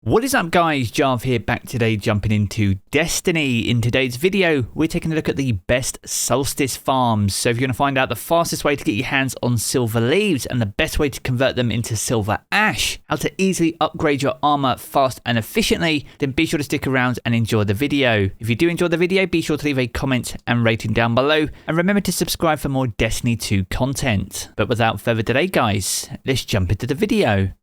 What is up guys, Jarv here, back today jumping into Destiny. In today's video, we're taking a look at the best Solstice farms. So if you're going to find out the fastest way to get your hands on silver leaves and the best way to convert them into silver ash, how to easily upgrade your armor fast and efficiently, then be sure to stick around and enjoy the video. If you do enjoy the video, be sure to leave a comment and rating down below, and remember to subscribe for more Destiny 2 content. But without further delay guys, let's jump into the video.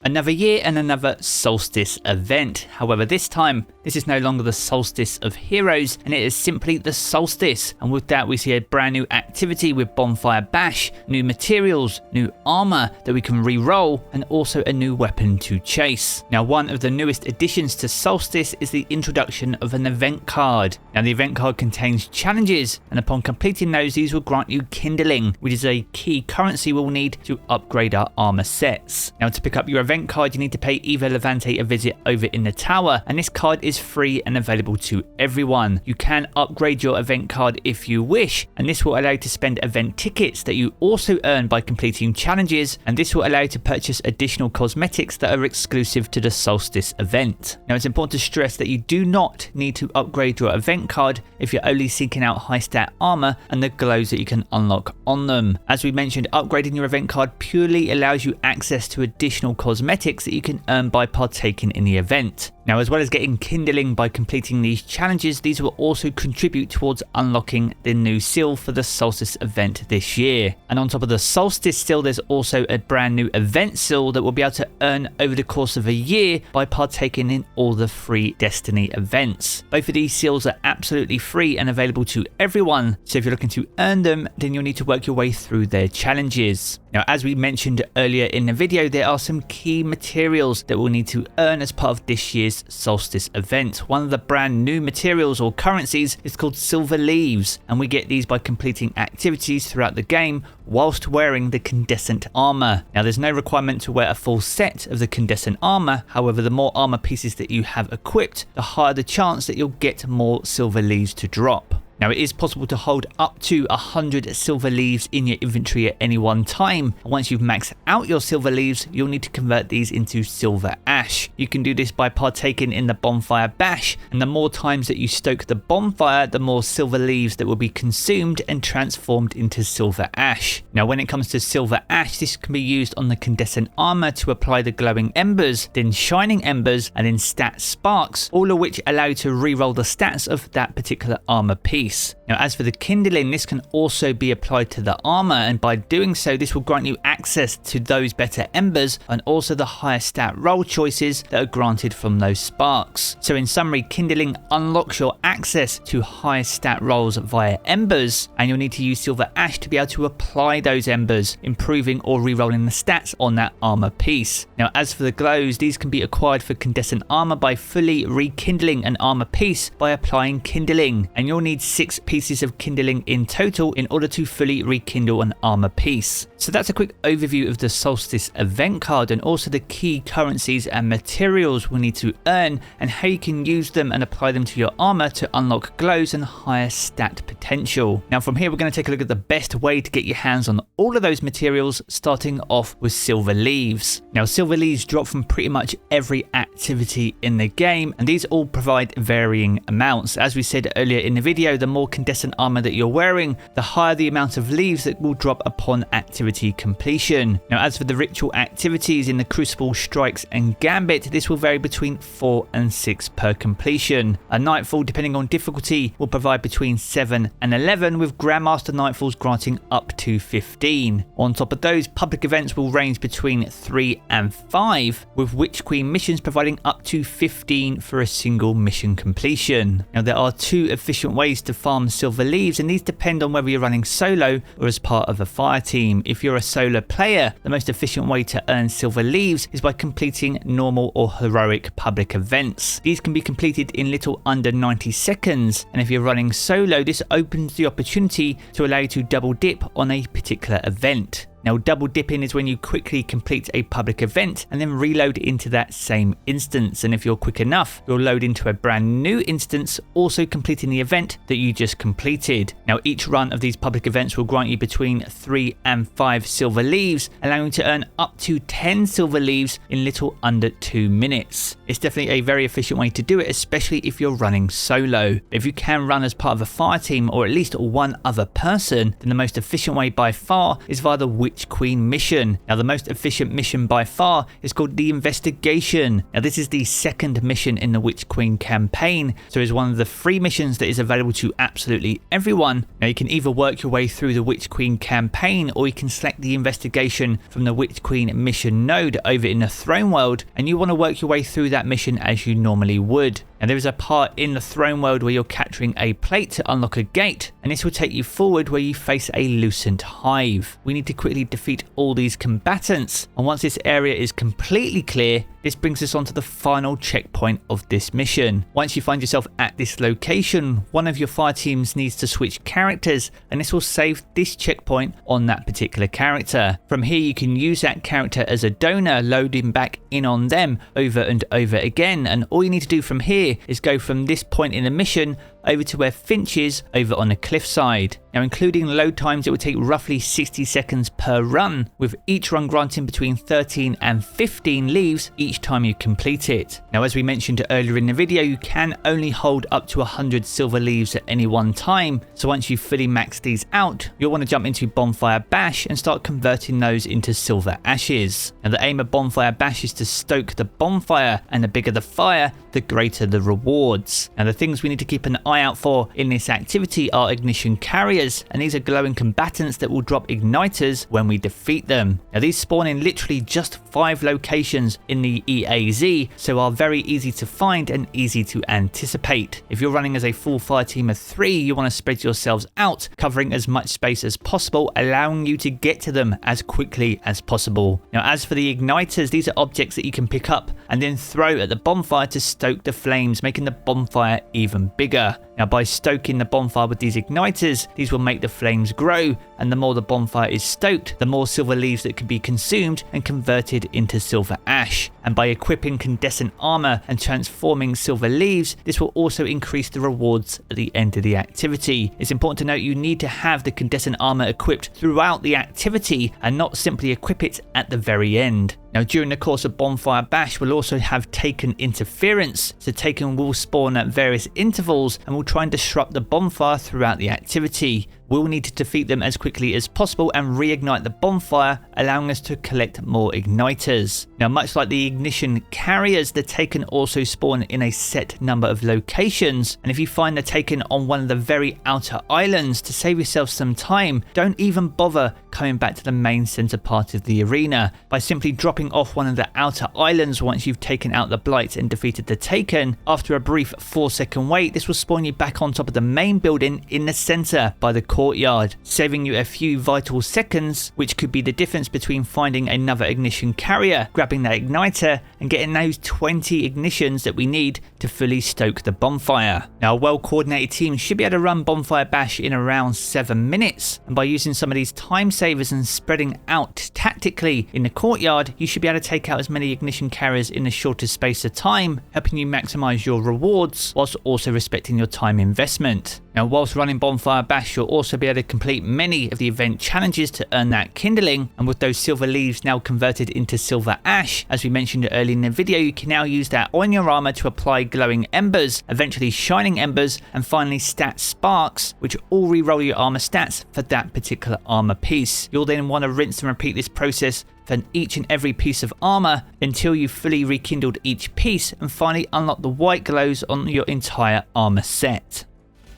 Another year and another Solstice event. However, this time, this is no longer the Solstice of Heroes, and it is simply the Solstice. And with that, we see a brand new activity with Bonfire Bash, new materials, new armor that we can re-roll, and also a new weapon to chase. Now, one of the newest additions to Solstice is the introduction of an event card. Now, the event card contains challenges, and upon completing those, these will grant you Kindling, which is a key currency we'll need to upgrade our armor sets. Now, to pick up your event card, you need to pay either Levante a visit over in the tower, and this card is free and available to everyone. You can upgrade your event card if you wish, and this will allow you to spend event tickets that you also earn by completing challenges, and this will allow you to purchase additional cosmetics that are exclusive to the Solstice event. Now, it's important to stress that you do not need to upgrade your event card if you're only seeking out high stat armor and the glows that you can unlock on them. As we mentioned, upgrading your event card purely allows you access to additional cosmetics that you can earn by partaking in the event. Now, as well as getting Kindling by completing these challenges, these will also contribute towards unlocking the new seal for the Solstice event this year. And on top of the Solstice seal, there's also a brand new event seal that we'll be able to earn over the course of a year by partaking in all the free Destiny events. Both of these seals are absolutely free and available to everyone, so if you're looking to earn them, then you'll need to work your way through their challenges. Now, as we mentioned earlier in the video, there are some key materials that we'll need to earn as part of this year's Solstice event. One of the brand new materials or currencies is called silver leaves, and we get these by completing activities throughout the game whilst wearing the Condescent armor. Now, there's no requirement to wear a full set of the Condescent armor. However, the more armor pieces that you have equipped, the higher the chance that you'll get more silver leaves to drop. Now, it is possible to hold up to 100 silver leaves in your inventory at any one time. And once you've maxed out your silver leaves, you'll need to convert these into silver ash. You can do this by partaking in the Bonfire Bash, and the more times that you stoke the bonfire, the more silver leaves that will be consumed and transformed into silver ash. Now, when it comes to silver ash, this can be used on the Condescent armor to apply the glowing embers, then shining embers, and then stat sparks, all of which allow you to re-roll the stats of that particular armor piece. Now, as for the Kindling, this can also be applied to the armor, and by doing so, this will grant you access to those better embers and also the higher stat roll choices that are granted from those sparks. So in summary, Kindling unlocks your access to higher stat rolls via embers, and you'll need to use silver ash to be able to apply those embers, improving or re-rolling the stats on that armor piece. Now, as for the glows, these can be acquired for Condescent armor by fully rekindling an armor piece by applying Kindling, and you'll need 6 pieces of Kindling in total in order to fully rekindle an armor piece. So that's a quick overview of the Solstice event card, and also the key currencies and materials we'll need to earn, and how you can use them and apply them to your armor to unlock glows and higher stat potential. Now, from here, we're going to take a look at the best way to get your hands on all of those materials, starting off with silver leaves. Now, silver leaves drop from pretty much every activity in the game, and these all provide varying amounts. As we said earlier in the video, the more Condescent armor that you're wearing, the higher the amount of leaves that will drop upon activity completion. Now, as for the ritual activities in the Crucible, Strikes, and Gambit, this will vary between 4 and 6 per completion. A Nightfall, depending on difficulty, will provide between 7 and 11, with Grandmaster Nightfalls granting up to 15. On top of those, public events will range between 3 and 5, with Witch Queen missions providing up to 15 for a single mission completion. Now, there are 2 efficient ways to farm silver leaves, and these depend on whether you're running solo or as part of a fire team. If you're a solo player, the most efficient way to earn silver leaves is by completing normal or heroic public events. These can be completed in little under 90 seconds, and if you're running solo, this opens the opportunity to allow you to double dip on a particular event. Now double dipping is when you quickly complete a public event and then reload into that same instance, and if you're quick enough you'll load into a brand new instance also completing the event that you just completed. Now each run of these public events will grant you between 3 and 5 silver leaves, allowing you to earn up to 10 silver leaves in little under 2 minutes. It's definitely a very efficient way to do it, especially if you're running solo. If you can run as part of a fire team or at least one other person, then the most efficient way by far is via the Witch Queen mission. Now the most efficient mission by far is called the Investigation. Now this is the second mission in the Witch Queen campaign, so it's one of the free missions that is available to absolutely everyone. Now you can either work your way through the Witch Queen campaign or you can select the Investigation from the Witch Queen mission node over in the Throne World, and you want to work your way through that mission as you normally would. And there is a part in the Throne World where you're capturing a plate to unlock a gate, and this will take you forward where you face a Lucent Hive. We need to quickly defeat all these combatants, and once this area is completely clear, this brings us on to the final checkpoint of this mission. Once you find yourself at this location, one of your fire teams needs to switch characters, and this will save this checkpoint on that particular character. From here you can use that character as a donor, loading back in on them over and over again, and all you need to do from here is go from this point in the mission over to where Finch is over on the cliffside. Now including load times, it will take roughly 60 seconds per run, with each run granting between 13 and 15 leaves each time you complete it. Now as we mentioned earlier in the video, you can only hold up to 100 silver leaves at any one time, so once you fully max these out, you'll want to jump into Bonfire Bash and start converting those into silver ashes. Now the aim of Bonfire Bash is to stoke the bonfire, and the bigger the fire, the greater the rewards. Now the things we need to keep an eye out for in this activity are ignition carriers, and these are glowing combatants that will drop igniters when we defeat them. Now these spawn in literally just 5 locations in the EAZ, so are very easy to find and easy to anticipate. If you're running as a full fire team of 3, you want to spread yourselves out, covering as much space as possible, allowing you to get to them as quickly as possible. Now as for the igniters, these are objects that you can pick up and then throw at the bonfire to stoke the flames, making the bonfire even bigger. Now by stoking the bonfire with these igniters, these will make the flames grow, and the more the bonfire is stoked, the more silver leaves that can be consumed and converted into silver ash. And by equipping Condescent armor and transforming silver leaves, this will also increase the rewards at the end of the activity. It's important to note you need to have the Condescent armor equipped throughout the activity and not simply equip it at the very end. Now during the course of Bonfire Bash, we'll also have Taken interference, so Taken will spawn at various intervals and will try and disrupt the bonfire throughout the activity. We'll need to defeat them as quickly as possible and reignite the bonfire, allowing us to collect more igniters. Now much like the ignition carriers, the Taken also spawn in a set number of locations, and if you find the Taken on one of the very outer islands, to save yourself some time, don't even bother coming back to the main center part of the arena. By simply dropping off one of the outer islands once you've taken out the Blight and defeated the Taken, after a brief 4-second wait, this will spawn you back on top of the main building in the center by the courtyard, saving you a few vital seconds, which could be the difference between finding another ignition carrier, grabbing that igniter, and getting those 20 ignitions that we need to fully stoke the bonfire. Now a well-coordinated team should be able to run Bonfire Bash in around 7 minutes, and by using some of these time savers and spreading out tactically in the courtyard, you should be able to take out as many ignition carriers in the shortest space of time, helping you maximize your rewards whilst also respecting your time investment. Now whilst running Bonfire Bash, you'll also be able to complete many of the event challenges to earn that Kindling, and with those silver leaves now converted into silver ash, as we mentioned earlier in the video, you can now use that on your armor to apply glowing embers, eventually shining embers, and finally stat sparks, which all re-roll your armor stats for that particular armor piece. You'll then want to rinse and repeat this process for each and every piece of armor until you've fully rekindled each piece and finally unlock the white glows on your entire armor set.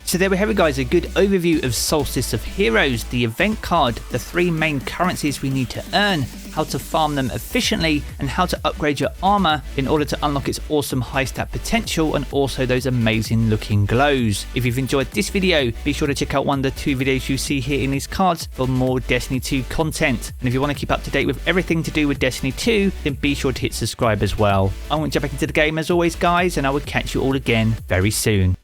So there we have it guys, a good overview of Solstice of Heroes, the event card, the 3 main currencies we need to earn, how to farm them efficiently, and how to upgrade your armor in order to unlock its awesome high stat potential and also those amazing looking glows. If you've enjoyed this video, be sure to check out one of the 2 videos you see here in these cards for more Destiny 2 content. And if you want to keep up to date with everything to do with Destiny 2, then be sure to hit subscribe as well. I want to jump back into the game as always guys, and I will catch you all again very soon.